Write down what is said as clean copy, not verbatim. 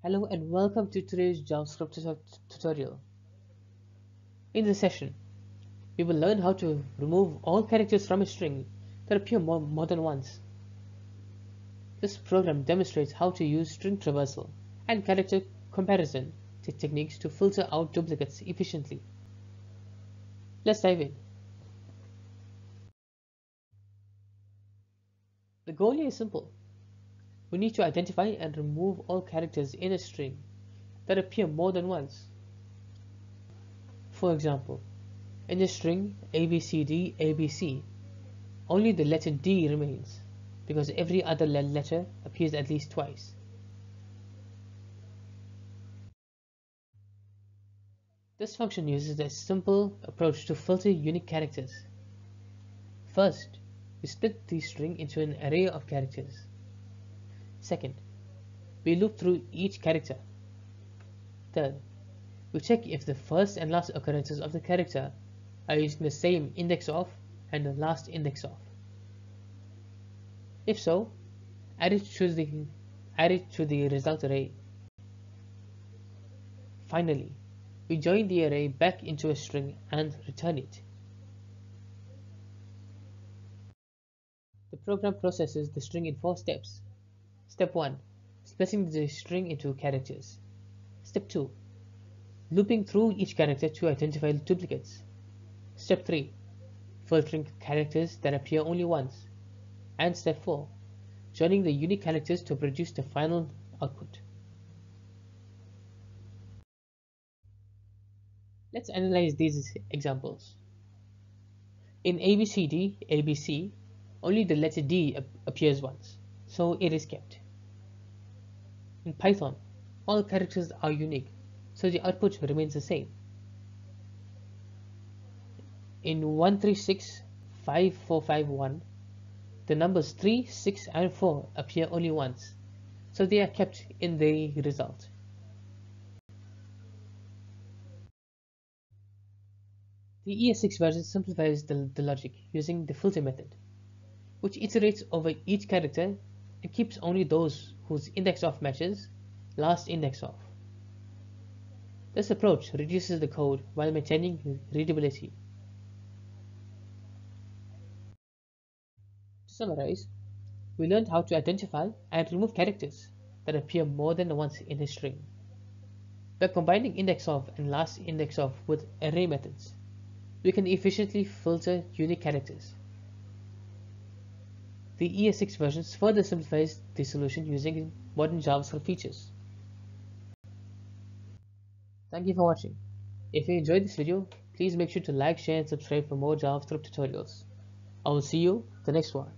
Hello and welcome to today's JavaScript tutorial. In this session, we will learn how to remove all characters from a string that appear more than once. This program demonstrates how to use string traversal and character comparison techniques to filter out duplicates efficiently. Let's dive in. The goal here is simple. We need to identify and remove all characters in a string that appear more than once. For example, in the string ABCD ABC, only the letter D remains because every other letter appears at least twice. This function uses a simple approach to filter unique characters. First, we split the string into an array of characters. Second, we loop through each character. Third, we check if the first and last occurrences of the character are using the same index of and the last index of. If so, add it to the result array. Finally, we join the array back into a string and return it. The program processes the string in 4 steps. Step 1. Splitting the string into characters. Step 2. Looping through each character to identify duplicates. Step 3. Filtering characters that appear only once. And step 4. Joining the unique characters to produce the final output. Let's analyze these examples. In ABCD, ABC, only the letter D appears once, so it is kept. In Python, all characters are unique, so the output remains the same. In 1365451, the numbers 3, 6 and 4 appear only once, so they are kept in the result. The ES6 version simplifies the logic using the filter method, which iterates over each character and keeps only those whose index of matches last index of. This approach reduces the code while maintaining readability. To summarize, we learned how to identify and remove characters that appear more than once in a string. By combining index of and last index of with array methods, we can efficiently filter unique characters. The ES6 version further simplifies the solution using modern JavaScript features. Thank you for watching. If you enjoyed this video, please make sure to like, share and subscribe for more JavaScript tutorials. I will see you the next one.